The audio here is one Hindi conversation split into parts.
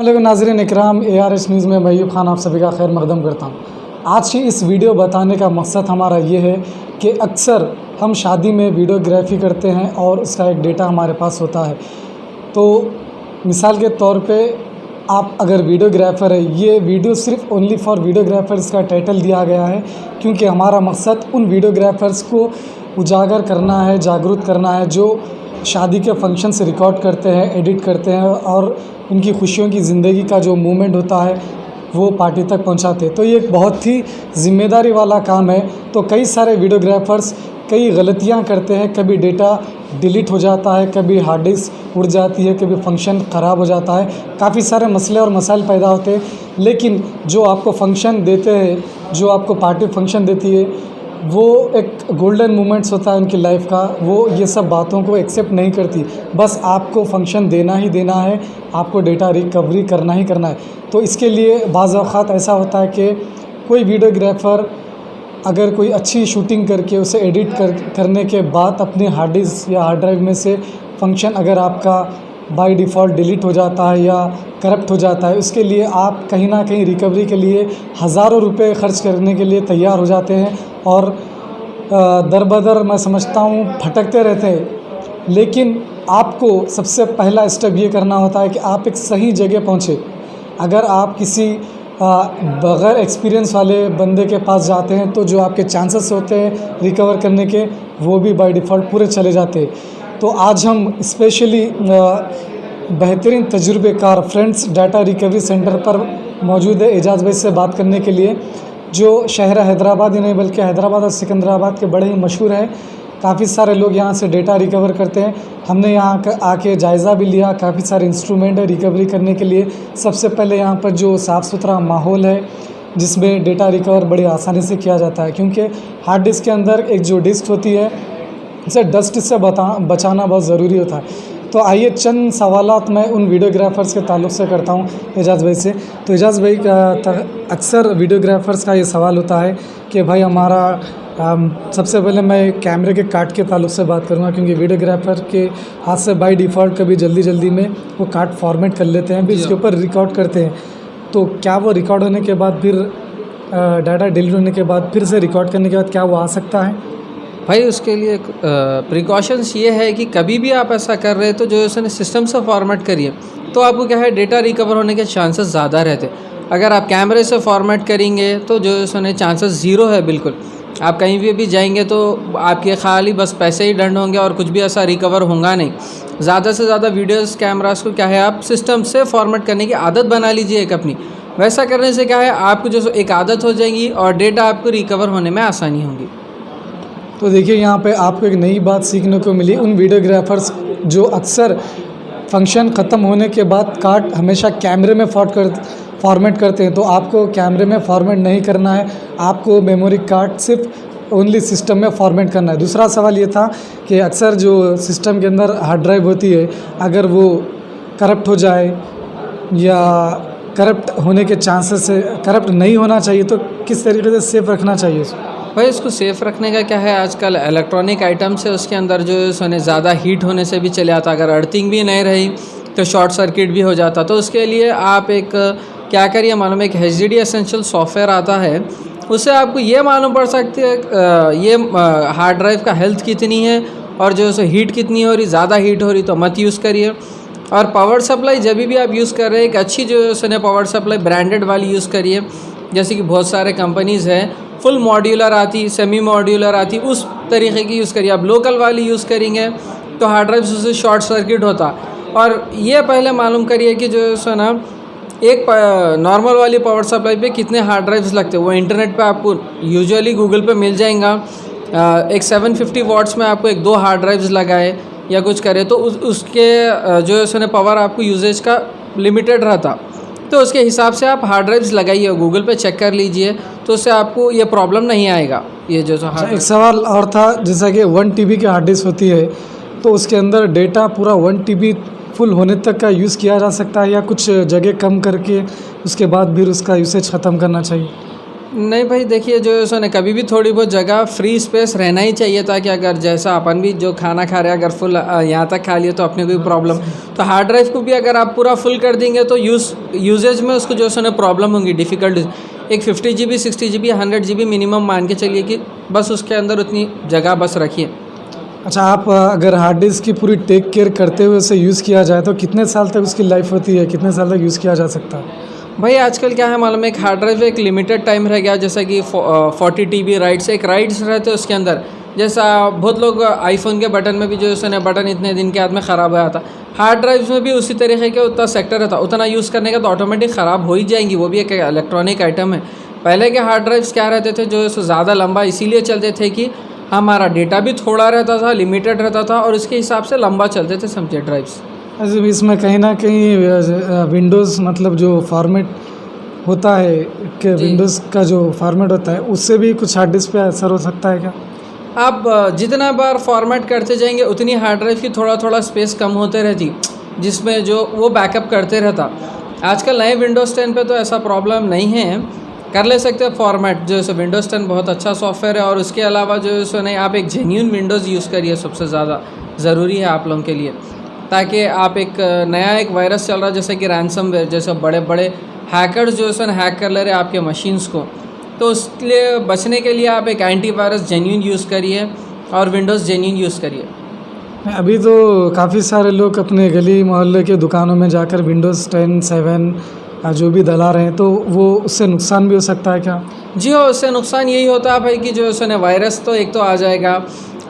वालेकुम नाज़रीन इकराम, ARS न्यूज़ में मैं अयूब खान आप सभी का खैर मकदम करता हूँ। आज की इस वीडियो बताने का मकसद हमारा ये है कि अक्सर हम शादी में वीडियोग्राफी करते हैं और उसका एक डेटा हमारे पास होता है। तो मिसाल के तौर पे आप अगर वीडियोग्राफ़र है, ये वीडियो सिर्फ ओनली फॉर वीडियोग्राफ़र्स का टाइटल दिया गया है, क्योंकि हमारा मकसद उन वीडियोग्राफ़र्स को उजागर करना है, जागरूक करना है जो शादी के फंक्शन से रिकॉर्ड करते हैं, एडिट करते हैं और उनकी खुशियों की ज़िंदगी का जो मोमेंट होता है वो पार्टी तक पहुंचाते हैं। तो ये एक बहुत ही ज़िम्मेदारी वाला काम है। तो कई सारे वीडियोग्राफ़र्स कई गलतियां करते हैं, कभी डेटा डिलीट हो जाता है, कभी हार्ड डिस्क उड़ जाती है, कभी फंक्शन ख़राब हो जाता है, काफ़ी सारे मसले और मसाइल पैदा होते हैं। लेकिन जो आपको फंक्शन देते हैं, जो आपको पार्टी फंक्शन देती है, वो एक गोल्डन मोमेंट्स होता है उनकी लाइफ का, वो ये सब बातों को एक्सेप्ट नहीं करती। बस आपको फंक्शन देना ही देना है, आपको डेटा रिकवरी करना ही करना है। तो इसके लिए बाज़ औक़ात ऐसा होता है कि कोई वीडियोग्राफ़र अगर कोई अच्छी शूटिंग करके उसे एडिट करने के बाद अपने हार्ड डिस्क या हार्ड ड्राइव में से फंक्शन अगर आपका बाय डिफ़ॉल्ट डिलीट हो जाता है या करप्ट हो जाता है, उसके लिए आप कहीं ना कहीं रिकवरी के लिए हज़ारों रुपए खर्च करने के लिए तैयार हो जाते हैं और दर बदर मैं समझता हूँ भटकते रहते हैं। लेकिन आपको सबसे पहला स्टेप ये करना होता है कि आप एक सही जगह पहुँचे। अगर आप किसी बग़ैर एक्सपीरियंस वाले बंदे के पास जाते हैं तो जो आपके चांसेस होते हैं रिकवर करने के, वो भी बाय डिफ़ॉल्ट पूरे चले जाते हैं। तो आज हम स्पेशली बेहतरीन तजुर्बेकार फ्रेंड्स डाटा रिकवरी सेंटर पर मौजूद है एजाज़ भाई से बात करने के लिए, जो शहर हैदराबाद ही नहीं बल्कि हैदराबाद और सिकंदराबाद के बड़े ही मशहूर हैं। काफ़ी सारे लोग यहाँ से डेटा रिकवर करते हैं। हमने यहाँ आके जायज़ा भी लिया, काफ़ी सारे इंस्ट्रूमेंट है रिकवरी करने के लिए। सबसे पहले यहाँ पर जो साफ़ सुथरा माहौल है जिसमें डेटा रिकवर बड़ी आसानी से किया जाता है, क्योंकि हार्ड डिस्क के अंदर एक जो डिस्क होती है उसे डस्ट से बचाना बहुत ज़रूरी होता है। तो आइए चंद सवालात मैं उन वीडियोग्राफ़र्स के ताल्लुक़ से करता हूँ एजाज़ भाई से। तो एजाज़ भाई अक्सर वीडियोग्राफ़र्स का ये सवाल होता है कि भाई हमारा सबसे पहले मैं कैमरे के कार्ड के ताल्लुक़ से बात करूँगा, क्योंकि वीडियोग्राफ़र के हाथ से बाय डिफ़ॉल्ट कभी जल्दी में वो कार्ड फॉर्मेट कर लेते हैं, फिर इसके ऊपर रिकॉर्ड करते हैं। तो क्या वो रिकॉर्ड होने के बाद फिर डाटा डिलीट होने के बाद फिर से रिकॉर्ड करने के बाद क्या वो आ सकता है? भाई उसके लिए प्रिकॉशंस ये है कि कभी भी आप ऐसा कर रहे हैं तो जो उसने सिस्टम से फॉर्मेट करिए तो आपको क्या है डेटा रिकवर होने के चांसेस ज़्यादा रहते हैं। अगर आप कैमरे से फॉर्मेट करेंगे तो जो उसने चांसेस ज़ीरो है बिल्कुल। आप कहीं भी जाएंगे तो आपके खाली बस पैसे ही डंड होंगे और कुछ भी ऐसा रिकवर होगा नहीं। ज़्यादा से ज़्यादा वीडियोस कैमरास को क्या है आप सिस्टम से फॉर्मेट करने की आदत बना लीजिए एक अपनी। वैसा करने से क्या है आपको जो एक आदत हो जाएगी और डेटा आपको रिकवर होने में आसानी होगी। तो देखिए यहाँ पे आपको एक नई बात सीखने को मिली। उन वीडियोग्राफ़र्स जो अक्सर फंक्शन ख़त्म होने के बाद कार्ड हमेशा कैमरे में फॉर्मेट करते हैं, तो आपको कैमरे में फॉर्मेट नहीं करना है, आपको मेमोरी कार्ड सिर्फ ओनली सिस्टम में फॉर्मेट करना है। दूसरा सवाल ये था कि अक्सर जो सिस्टम के अंदर हार्ड ड्राइव होती है, अगर वो करप्ट हो जाए या करप्ट होने के चांसेस है, करप्ट नहीं होना चाहिए, तो किस तरीके से सेफ रखना चाहिए उसको? भाई इसको सेफ़ रखने का क्या है, आजकल इलेक्ट्रॉनिक आइटम्स है उसके अंदर जो सोने ज़्यादा हीट होने से भी चले आता। अगर अर्थिंग भी नहीं रही तो शॉर्ट सर्किट भी हो जाता। तो उसके लिए आप एक क्या करिए मालूम है, एक HDD एसेंशियल सॉफ्टवेयर आता है, उससे आपको ये मालूम पड़ सकती है ये हार्ड ड्राइव का हेल्थ कितनी है और जो है हीट कितनी हो रही। ज़्यादा हीट हो रही तो मत यूज़ करिए। और पावर सप्लाई जब भी आप यूज़ कर रहे हैं एक अच्छी जो है पावर सप्लाई ब्रांडेड वाली यूज़ करिए। जैसे कि बहुत सारे कंपनीज़ हैं फुल मॉड्यूलर आती, सेमी मॉड्यूलर आती, उस तरीके की यूज़ करिए। आप लोकल वाली यूज़ करेंगे तो हार्ड ड्राइव से शॉर्ट सर्किट होता। और ये पहले मालूम करिए कि जो है ना एक नॉर्मल वाली पावर सप्लाई पे कितने हार्ड ड्राइव्स लगते हैं। वो इंटरनेट पे आपको यूजुअली गूगल पे मिल जाएगा। एक 750 वाट्स में आपको एक 2 हार्ड ड्राइव्स लगाए या कुछ करे तो उसके जो है पावर आपको यूजेज का लिमिटेड रहता। तो उसके हिसाब से आप हार्ड ड्राइव्स लगाइए, गूगल पे चेक कर लीजिए, तो उससे आपको ये प्रॉब्लम नहीं आएगा। ये जो एक सवाल और था, जैसा कि 1 TB की हार्ड डिस्क होती है तो उसके अंदर डेटा पूरा 1 TB फुल होने तक का यूज़ किया जा सकता है या कुछ जगह कम करके उसके बाद फिर उसका यूसेज ख़त्म करना चाहिए? नहीं भाई देखिए, जो है सो ने कभी भी थोड़ी बहुत जगह फ्री स्पेस रहना ही चाहिए, ताकि अगर जैसा अपन भी जो खाना खा रहे हैं अगर फुल यहाँ तक खा लिए तो अपने को भी प्रॉब्लम, तो हार्ड ड्राइव को भी अगर आप पूरा फुल कर देंगे तो यूजेज में उसको जो है सो ने प्रॉब्लम होंगी, डिफ़िकल्ट। एक 50 GB 60 GB 100 GB मिनिमम मान के चलिए कि बस उसके अंदर उतनी जगह बस रखिए। अच्छा, आप अगर हार्ड डिस्क की पूरी टेक केयर करते हुए उसे यूज़ किया जाए तो कितने साल तक उसकी लाइफ होती है, कितने साल तक यूज़ किया जा सकता है? भाई आजकल क्या है मालूम है, एक हार्ड ड्राइव एक लिमिटेड टाइम रह गया, जैसा कि 40 TB राइट्स, एक राइट्स रहते हैं उसके अंदर। जैसा बहुत लोग आईफोन के बटन में भी जो है बटन इतने दिन के बाद में ख़राब हो जाता, हार्ड ड्राइव्स में भी उसी तरीके के उतना सेक्टर रहता, उतना यूज़ करने का तो ऑटोमेटिक ख़राब हो ही जाएंगी। वो भी एक इलेक्ट्रॉनिक आइटम है। पहले के हार्ड ड्राइव्स क्या रहते थे, जो ज़्यादा लंबा इसीलिए चलते थे कि हमारा डेटा भी थोड़ा रहता था, लिमिटेड रहता था, और उसके हिसाब से लंबा चलते थे समझे ड्राइव्स। अच्छा, इसमें कहीं ना कहीं विंडोज़ मतलब जो फॉर्मेट होता है कि विंडोज़ का जो फॉर्मेट होता है उससे भी कुछ हार्ड डिस्क पे असर हो सकता है क्या? आप जितना बार फॉर्मेट करते जाएंगे उतनी हार्ड ड्राइव की थोड़ा थोड़ा स्पेस कम होते रहती, जिसमें जो वो बैकअप करते रहता। आजकल नए विंडोज़ 10 पे तो ऐसा प्रॉब्लम नहीं है, कर ले सकते हैं फॉर्मेट। जो है सो विंडोज़ 10 बहुत अच्छा सॉफ्टवेयर है, और उसके अलावा जो है सो नहीं, आप एक जेन्युइन विंडोज़ यूज़ करिए, सबसे ज़्यादा ज़रूरी है आप लोगों के लिए, ताकि आप एक नया एक वायरस चल रहा है जैसे कि रैंसमवेयर, जैसे बड़े बड़े हैकर्स जो है हैक कर ले रहे हैं आपके मशीन्स को, तो उसके लिए बचने के लिए आप एक एंटीवायरस जेन्युइन यूज़ करिए और विंडोज़ जेन्युइन यूज़ करिए। अभी तो काफ़ी सारे लोग अपने गली मोहल्ले के दुकानों में जाकर विंडोज़ 10 7 जो भी डला रहे हैं, तो वो उससे नुकसान भी हो सकता है क्या? जी हाँ, उससे नुकसान यही होता है भाई कि जो है वायरस तो एक तो आ जाएगा,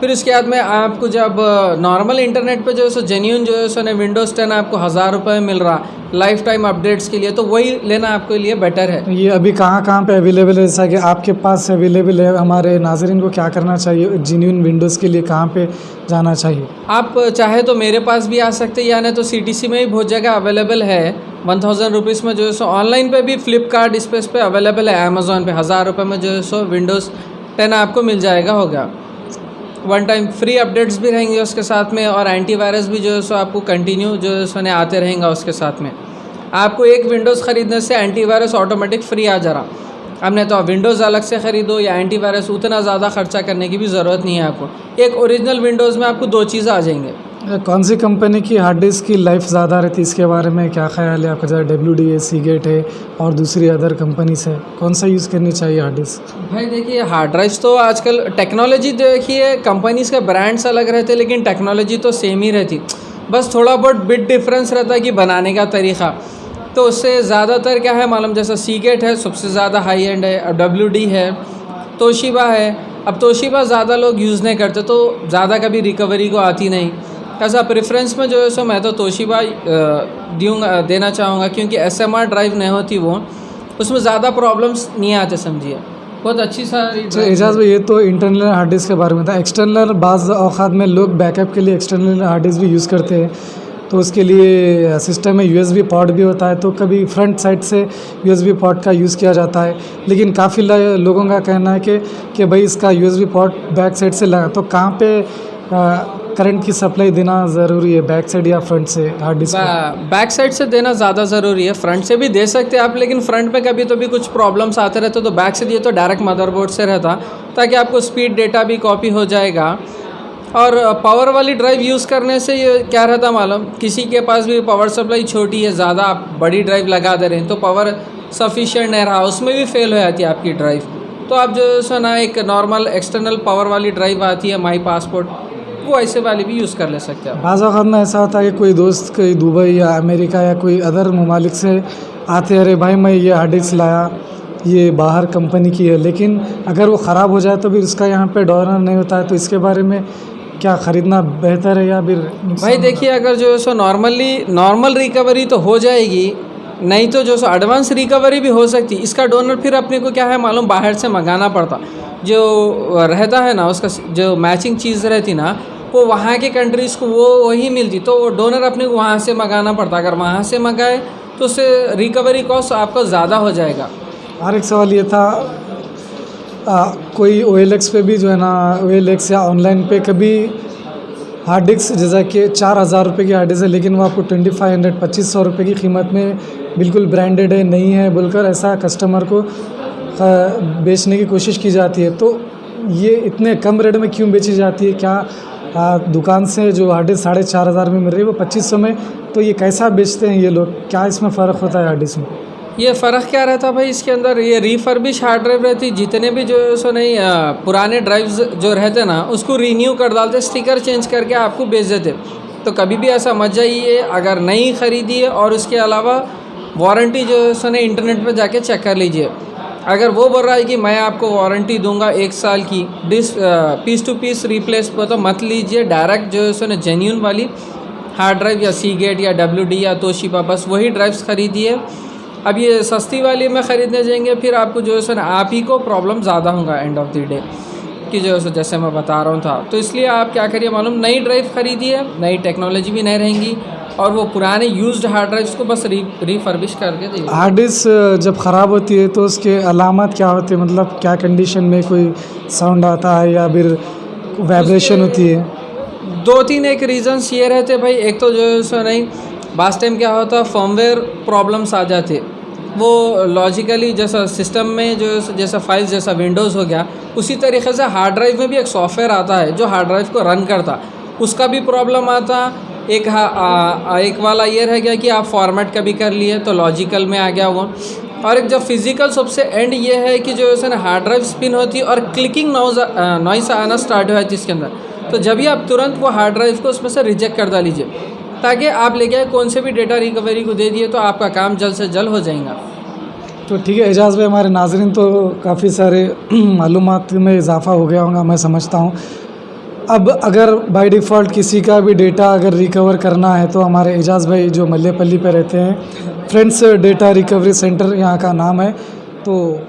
फिर उसके बाद में आपको जब नॉर्मल इंटरनेट पे जो है सो जेन्यून जो है सो विंडोज़ 10 आपको 1000 रुपये में मिल रहा लाइफ टाइम अपडेट्स के लिए, तो वही लेना आपके लिए बेटर है। ये अभी कहाँ पे अवेलेबल है, जैसा कि आपके पास अवेलेबल है, हमारे नाजरीन को क्या करना चाहिए, जेन्यून विंडोज़ के लिए कहाँ पे जाना चाहिए? आप चाहे तो मेरे पास भी आ सकते हैं, या नहीं तो CTC में भी बहुत जगह अवेलेबल है। 1000 रुपीज़ में जो है सो ऑनलाइन पे भी फ्लिपकार्ट स्पेस पे अवेलेबल है, अमेज़ॉन पे 1000 रुपये में जो है सो विंडोज़ 10 आपको मिल जाएगा। होगा वन टाइम फ्री अपडेट्स भी रहेंगे उसके साथ में, और एंटीवायरस भी जो है सो आपको कंटिन्यू जो है सो आते रहेंगे उसके साथ में। आपको एक विंडोज़ ख़रीदने से एंटीवायरस ऑटोमेटिक फ्री आ जा रहा। अब नहीं तो आप विंडोज़ अलग से ख़रीदो या एंटीवायरस, उतना ज़्यादा खर्चा करने की भी ज़रूरत नहीं है आपको। एक ओरिजिनल विंडोज़ में आपको 2 चीज़ें आ जाएंगे। कौन सी कंपनी की हार्ड डिस्क की लाइफ ज़्यादा रहती है, इसके बारे में क्या ख्याल है आपका? जैसे WD है, सीगेट है और दूसरी अदर कंपनी से कौन सा यूज़ करनी चाहिए हार्ड डिस्क? भाई देखिए, हार्ड ड्राइव्स तो आजकल टेक्नोलॉजी देखिए, कंपनीज़ का ब्रांड्स अलग रहते हैं लेकिन टेक्नोलॉजी तो सेम ही रहती, बस थोड़ा बहुत बिट डिफरेंस रहता है कि बनाने का तरीक़ा। तो उससे ज़्यादातर क्या है मालूम, जैसा सीगेट है सबसे ज़्यादा हाई एंड है, अब WD है, तोशिबा है। अब तोशिबा ज़्यादा लोग यूज़ नहीं करते, तो ज़्यादा कभी रिकवरी को आती नहीं। ऐसा प्रेफरेंस में जो है सो मैं तो तोशिबा देना चाहूँगा, क्योंकि SMR ड्राइव नहीं होती वो, उसमें ज़्यादा प्रॉब्लम्स नहीं आते समझिए, बहुत अच्छी सारी। तो एजाज भाई, ये तो इंटरनल हार्ड डिस्क के बारे में था। एक्सटर्नल बाज़ औक़ात में लोग बैकअप के लिए एक्सटर्नल हार्ड डिस्क भी यूज़ करते हैं, तो उसके लिए सिस्टम में USB पोर्ट भी होता है, तो कभी फ्रंट साइड से USB पोर्ट का यूज़ किया जाता है, लेकिन काफ़ी लोगों का कहना है कि भाई इसका USB पोर्ट बैक साइड से लगा, तो कहाँ पे करंट की सप्लाई देना ज़रूरी है, बैक साइड या फ्रंट से हार्ड डिस्क? बैक साइड से देना ज़्यादा ज़रूरी है, फ्रंट से भी दे सकते हैं आप, लेकिन फ्रंट में कभी तो भी कुछ प्रॉब्लम्स आते रहते, तो बैक से दिए तो डायरेक्ट मदरबोर्ड से रहता, ताकि आपको स्पीड डेटा भी कॉपी हो जाएगा। और पावर वाली ड्राइव यूज़ करने से ये क्या रहता मालूम, किसी के पास भी पावर सप्लाई छोटी है, ज़्यादा आप बड़ी ड्राइव लगा दे रहे हैं तो पावर सफिशिएंट नहीं रहा, उसमें भी फेल हो जाती है आपकी ड्राइव। तो आप जो है ना एक नॉर्मल एक्सटर्नल पावर वाली ड्राइव आती है, माई पासपोर्ट, वो ऐसे वाली भी यूज़ कर ले सकते हैं। बाज़ औक़ात में ऐसा होता है कि कोई दोस्त कहीं दुबई या अमेरिका या कोई अदर ममालिक से आते, अरे भाई मैं ये हार्ड डिस्क लाया, ये बाहर कंपनी की है, लेकिन अगर वो ख़राब हो जाए तो फिर उसका यहाँ पे डोनर नहीं होता है, तो इसके बारे में क्या ख़रीदना बेहतर है या फिर? भाई देखिए, अगर जो है सो नॉर्मल रिकवरी तो हो जाएगी, नहीं तो जो सो एडवांस रिकवरी भी हो सकती। इसका डोनर फिर अपने को क्या है मालूम, बाहर से मंगाना पड़ता, जो रहता है ना उसका जो मैचिंग चीज़ रहती ना, वो वहाँ के कंट्रीज़ को वो वही मिलती, तो वो डोनर अपने को वहाँ से मंगाना पड़ता। अगर वहाँ से मंगाए तो उससे रिकवरी कॉस्ट आपका ज़्यादा हो जाएगा। और एक सवाल ये था, कोई OLX पे भी जो है ना, OLX या ऑनलाइन पे कभी हार्ड डिस्क जैसा कि 4000 रुपये की हार्ड डिस्क है, लेकिन वो आपको 2500 रुपये की कीमत में बिल्कुल ब्रांडेड है, नहीं है बोलकर ऐसा कस्टमर को बेचने की कोशिश की जाती है, तो ये इतने कम रेट में क्यों बेची जाती है? क्या दुकान से जो हार्ड डिस्क 4,500 में मिल रही है वो 2500 में, तो ये कैसा बेचते हैं ये लोग? क्या इसमें फ़र्क होता है हार्ड डिस्क में? ये फ़र्क क्या रहता है भाई, इसके अंदर ये रिफर्बिश हार्ड ड्राइव रहती, जितने भी जो है सो नहीं पुराने ड्राइव्स जो रहते ना उसको रीन्यू कर डालते, स्टिकर चेंज करके आपको बेच देते। तो कभी भी ऐसा मत जाइए, अगर नई ख़रीदी है और उसके अलावा वारंटी जो है सो नहीं इंटरनेट पर जाके चेक कर लीजिए। अगर वो बोल रहा है कि मैं आपको वारंटी दूंगा 1 साल की, पीस टू पीस रिप्लेस तो मत लीजिए, डायरेक्ट जो है सो ना जेन्यून वाली हार्ड ड्राइव या सीगेट या WD या तोशिबा बस वही ड्राइव्स ख़रीदिए। अब ये सस्ती वाली में ख़रीदने जाएंगे फिर आपको जो है सो ना आप ही को प्रॉब्लम ज़्यादा होगा एंड ऑफ द डे कि जो है जैसे मैं बता रहा हूँ था। तो इसलिए आप क्या करिए मालूम, नई ड्राइव ख़रीदिए, नई टेक्नोलॉजी भी नहीं रहेंगी और वो पुराने यूज्ड हार्ड ड्राइव्स को बस रिफर्बिश करके दीजिए। हार्ड डिस्क जब ख़राब होती है तो उसके अलामत क्या होते हैं? मतलब क्या कंडीशन में कोई साउंड आता है या फिर वाइब्रेशन होती है? 2-3 एक रीज़न्स ये रहते भाई। एक तो जो है सो नहीं बास टाइम क्या होता है फर्मवेयर प्रॉब्लम्स आ जाते, वो लॉजिकली जैसा सिस्टम में जो जैसा फाइल्स जैसा विंडोज़ हो गया उसी तरीके से हार्ड ड्राइव में भी एक सॉफ्टवेयर आता है जो हार्ड ड्राइव को रन करता, उसका भी प्रॉब्लम आता। एक वाला ये रह गया कि आप फॉर्मेट कभी कर लिए तो लॉजिकल में आ गया वो। और एक जब फिज़िकल सबसे एंड ये है कि जो है ना हार्ड ड्राइव स्पिन होती है और क्लिकिंग नॉइस आना स्टार्ट हो जाती है इसके अंदर, तो जब भी आप तुरंत वो हार्ड ड्राइव को उसमें से रिजेक्ट कर डालीजिए ताकि आप ले गए कौन से भी डेटा रिकवरी को दे दिए तो आपका काम जल्द से जल्द हो जाएगा। तो ठीक है एजाज़ भाई, हमारे नाज़रीन तो काफ़ी सारे मालूमात में इजाफ़ा हो गया होगा मैं समझता हूँ। अब अगर बाय डिफ़ॉल्ट किसी का भी डेटा अगर रिकवर करना है तो हमारे एजाज़ भाई जो मल्लेपल्ली पे रहते हैं, फ्रेंड्स डेटा रिकवरी सेंटर यहाँ का नाम है, तो